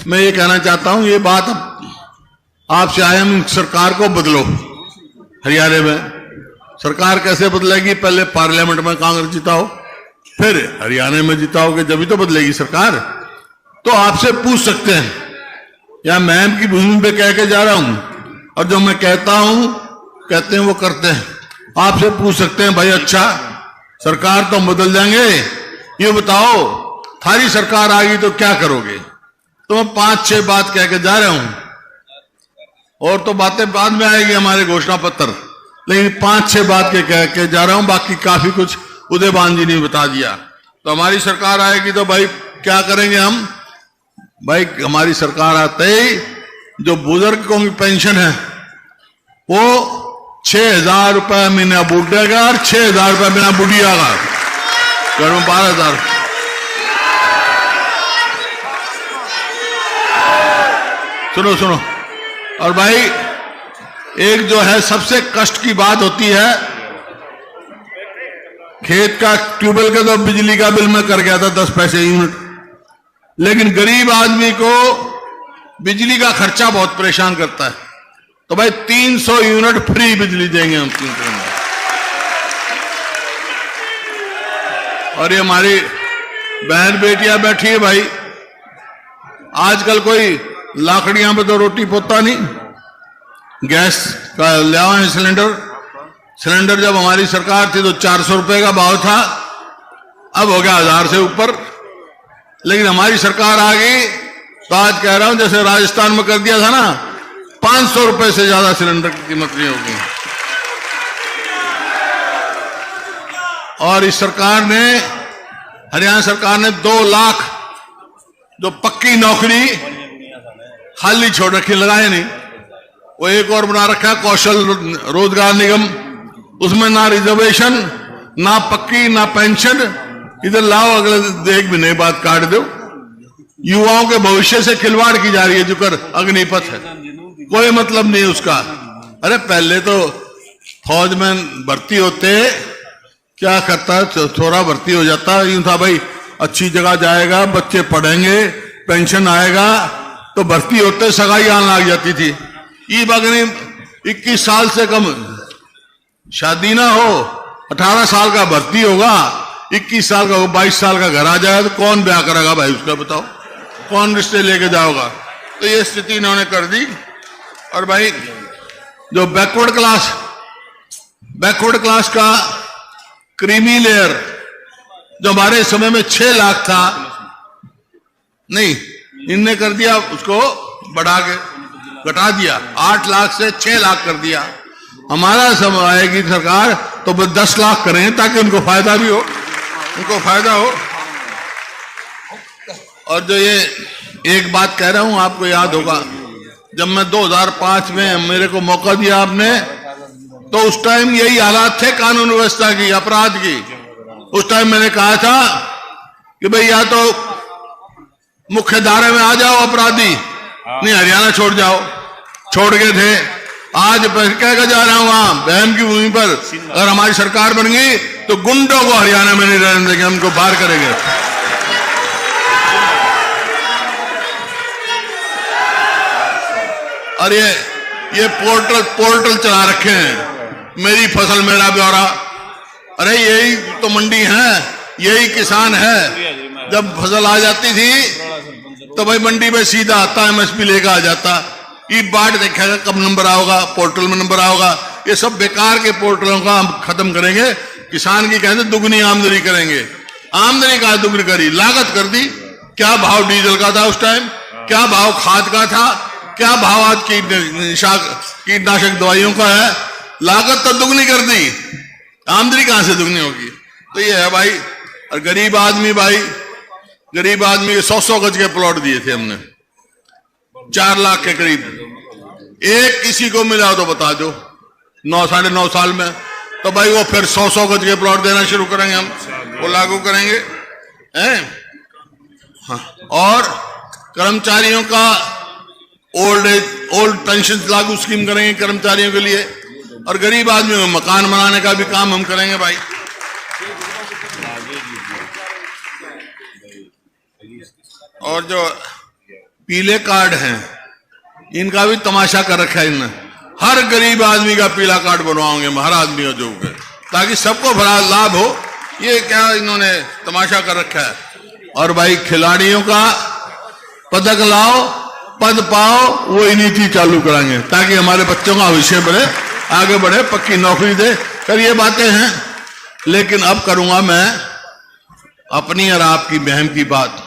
मैं ये कहना चाहता हूं, ये बात आपसे आए हम, सरकार को बदलो। हरियाणा में सरकार कैसे बदलेगी? पहले पार्लियामेंट में कांग्रेस जिताओ, फिर हरियाणा में जिताओगे, जब भी तो बदलेगी सरकार। तो आपसे पूछ सकते हैं, या मैम की भूमि पे कह के जा रहा हूं, और जो मैं कहता हूं कहते हैं वो करते हैं। आपसे पूछ सकते हैं, भाई अच्छा सरकार तो बदल जाएंगे, ये बताओ थारी सरकार आ गई तो क्या करोगे? तो मैं 5-6 बात कह के जा रहा हूं, और तो बातें बाद में आएगी हमारे घोषणा पत्र, लेकिन 5-6 बात के कह के जा रहा हूं। बाकी काफी कुछ उदयभान जी ने बता दिया। तो हमारी सरकार आएगी तो भाई क्या करेंगे हम? भाई हमारी सरकार आते ही जो बुजुर्गों की पेंशन है वो 6,000 रुपए महीना बूढ़ेगा और 6,000 रुपए महीना बुढ़िया का, घर में 12,000। सुनो सुनो। और भाई एक जो है सबसे कष्ट की बात होती है, खेत का ट्यूबवेल का तो बिजली का बिल मैं कर गया था 10 पैसे यूनिट, लेकिन गरीब आदमी को बिजली का खर्चा बहुत परेशान करता है। तो भाई 300 यूनिट फ्री बिजली देंगे हम 300 यूनिट। और ये हमारी बहन बेटियां बैठी है भाई, आजकल कोई लाकड़ियां पे तो रोटी पोता नहीं, गैस का ले आए सिलेंडर जब हमारी सरकार थी तो 400 रुपए का भाव था, अब हो गया 1000 से ऊपर। लेकिन हमारी सरकार आ गई तो आज कह रहा हूं जैसे राजस्थान में कर दिया था ना, 500 रुपए से ज्यादा सिलेंडर की कीमत नहीं होगी। और इस सरकार ने, हरियाणा सरकार ने 2 लाख जो पक्की नौकरी खाली छोड़ रखी, लगाए नहीं, वो एक और बना रखा है कौशल रोजगार निगम, उसमें ना रिजर्वेशन, ना पक्की, ना पेंशन। इधर लाओ अगले 1 महीने बाद काट दो। युवाओं के भविष्य से खिलवाड़ की जा रही है, जो कर अग्निपथ है, कोई मतलब नहीं उसका। अरे पहले तो फौज में भर्ती होते, क्या करता है, छोरा भर्ती हो जाता, यूं था भाई अच्छी जगह जाएगा, बच्चे पढ़ेंगे, पेंशन आएगा, तो भर्ती होते सगाई आने लग जाती थी। ये बगनी 21 साल से कम शादी ना हो, 18 साल का भर्ती होगा, 21 साल का, 22 साल का घर आ जाएगा, तो कौन ब्याह करेगा भाई उसका? बताओ कौन रिश्ते लेके जाओगा? तो ये स्थिति इन्होंने कर दी। और भाई जो बैकवर्ड क्लास का क्रीमी लेयर जो हमारे समय में 6 लाख था, नहीं इनने कर दिया, उसको बढ़ा के घटा दिया, 8 लाख से 6 लाख कर दिया। हमारा समय आएगी सरकार तो 10 लाख करेंगे ताकि उनको फायदा भी हो, उनको फायदा हो। और जो ये एक बात कह रहा हूं, आपको याद होगा जब मैं 2005 में मेरे को मौका दिया आपने, तो उस टाइम यही हालात थे कानून व्यवस्था की, अपराध की। उस टाइम मैंने कहा था कि भाई या तो मुख्य धारा में आ जाओ अपराधी, नहीं हरियाणा छोड़ जाओ, छोड़ गए थे। आज कह के जा रहा हूं, वहां बहन की भूमि पर अगर हमारी सरकार बन गई तो गुंडों को हरियाणा में नहीं रहने देंगे, उनको बाहर करेंगे। और ये पोर्टल चला रखे हैं, मेरी फसल मेरा ब्यौरा। अरे यही तो मंडी है, यही किसान है। जब फसल आ जाती थी तो भाई मंडी में सीधा आता, एमएसपी लेकर आ जाता। ये बाट देखेगा कब नंबर आओगा, पोर्टल में नंबर आओगा। ये सब बेकार के पोर्टलों का हम खत्म करेंगे। किसान की कहते दुगनी आमदनी करेंगे, आमदनी का दुगनी करी, लागत कर दी। क्या भाव डीजल का था उस टाइम, क्या भाव खाद का था, क्या भाव आज कीटनाशक दवाइयों का है, लागत तो दुगनी कर दी, आमदनी कहां से दुगनी होगी? तो ये है भाई। और गरीब आदमी के 100-100 गज के प्लॉट दिए थे हमने, 4 लाख के करीब। एक किसी को मिला हो तो बता दो 9-9.5 साल में, तो भाई वो फिर 100-100 गज के प्लॉट देना शुरू करेंगे, हम वो लागू करेंगे हैं। हाँ। और कर्मचारियों का ओल्ड पेंशन लागू स्कीम करेंगे कर्मचारियों के लिए। और गरीब आदमी में मकान बनाने का भी काम हम करेंगे भाई। और जो पीले कार्ड हैं, इनका भी तमाशा कर रखा है इनने। हर गरीब आदमी का पीला कार्ड बनवाओगे, हर आदमी का जो है, ताकि सबको भला लाभ हो। ये क्या इन्होंने तमाशा कर रखा है। और भाई खिलाड़ियों का पदक लाओ, पद पाओ, वो ही नीति चालू कराएंगे ताकि हमारे बच्चों का भविष्य बढ़े, आगे बढ़े, पक्की नौकरी दे। कर ये बातें हैं। लेकिन अब करूंगा मैं अपनी और आपकी बहन की बात।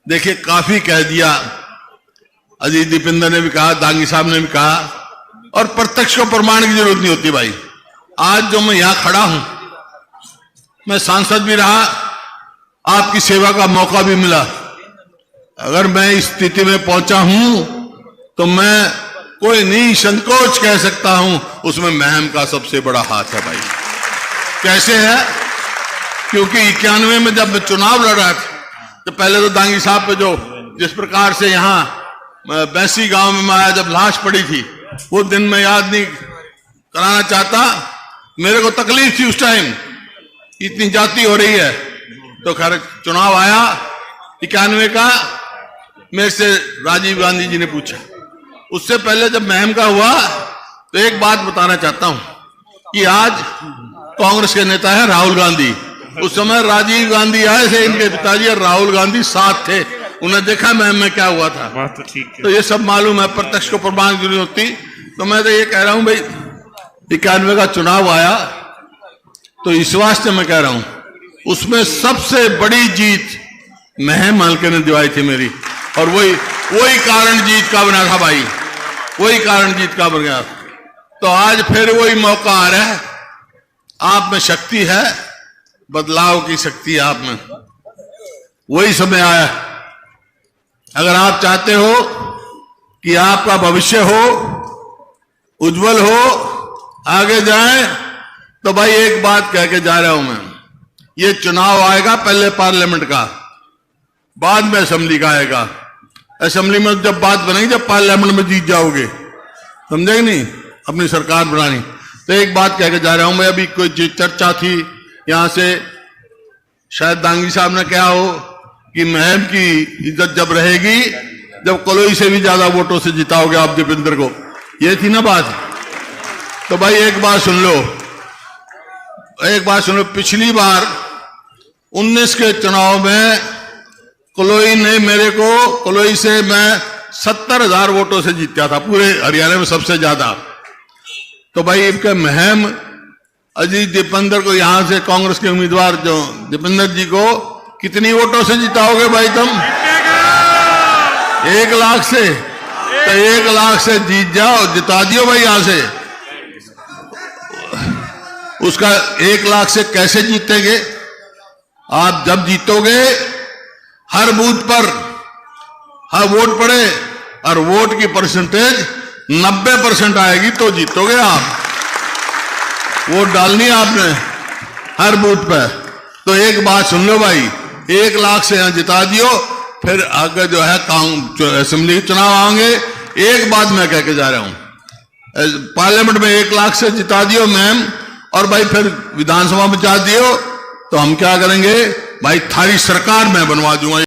देखिए, काफी कह दिया, अजीत दीपेंद्र ने भी कहा, दांगी साहब ने भी कहा, और प्रत्यक्ष को प्रमाण की जरूरत नहीं होती भाई। आज जो मैं यहां खड़ा हूं, मैं सांसद भी रहा, आपकी सेवा का मौका भी मिला। अगर मैं इस स्थिति में पहुंचा हूं तो मैं कोई नहीं संकोच कह सकता हूं, उसमें महम का सबसे बड़ा हाथ है भाई। कैसे है? क्योंकि 91 में जब मैं चुनाव लड़ रहा था तो पहले तो दांगी साहब पे जो जिस प्रकार से यहां बैसी गांव में मैं आया, जब लाश पड़ी थी, वो दिन मैं याद नहीं कराना चाहता। मेरे को तकलीफ थी उस टाइम, इतनी जाति हो रही है। तो खैर चुनाव आया 91 का, मेरे से राजीव गांधी जी ने पूछा। उससे पहले जब महम का हुआ तो एक बात बताना चाहता हूं कि आज कांग्रेस के नेता है राहुल गांधी। उस समय राजीव गांधी आए थे, इनके पिताजी और राहुल गांधी साथ थे। उन्हें देखा महम में क्या हुआ था। बात तो ठीक है। तो ये सब मालूम है, प्रत्यक्ष को प्रमाण की जरूरत होती। तो मैं तो ये कह रहा हूं भाई, 91 का चुनाव आया तो इस वास्ते मैं कह रहा हूं, उसमें सबसे बड़ी जीत महम हल्के ने दिवाई थी मेरी। और वही कारण जीत का बना था भाई, वही कारण जीत का बन गया। तो आज फिर वही मौका आ रहा है। आप में शक्ति है, बदलाव की शक्ति आप में, वही समय आया। अगर आप चाहते हो कि आपका भविष्य हो, उज्जवल हो, आगे जाए, तो भाई एक बात कह के जा रहा हूं मैं, ये चुनाव आएगा पहले पार्लियामेंट का, बाद में असेंबली का आएगा। असेंबली में जब बात बनेगी जब पार्लियामेंट में जीत जाओगे, समझे नहीं, अपनी सरकार बनानी। तो एक बात कह के जा रहा हूं मैं, अभी कोई चर्चा थी यहां से, शायद दांगी साहब ने कहा हो कि महम की इज्जत जब रहेगी जब कलोई से भी ज्यादा वोटों से जिताओगे आप दीपेंद्र को, ये थी ना बात। तो भाई एक बात सुन लो, एक बात सुन लो, पिछली बार 19 के चुनाव में कलोई ने मेरे को, कलोई से मैं 70,000 वोटों से जीता था, पूरे हरियाणा में सबसे ज्यादा। तो भाई इनके महम अजीत दीपेंद्र को, यहां से कांग्रेस के उम्मीदवार जो दीपेंद्र जी को कितनी वोटों से जिताओगे भाई तुम? 1 लाख से। तो 1 लाख से जीत जाओ, जिता दियो भाई यहां से। उसका 1 लाख से कैसे जीतेंगे? आप जब जीतोगे हर बूथ पर हर वोट पड़े और वोट की परसेंटेज 90% आएगी तो जीतोगे आप। वोट डालनी है आपने हर बूथ पर। तो एक बात सुन लो भाई, 1 लाख से यहां जिता दियो, फिर आगे जो है असेंबली चुनाव आएंगे। एक बात मैं कह के जा रहा हूं, पार्लियामेंट में 1 लाख से जिता दियो मैम, और भाई फिर विधानसभा में जा दियो तो हम क्या करेंगे भाई, थारी सरकार मैं बनवा दूंगा।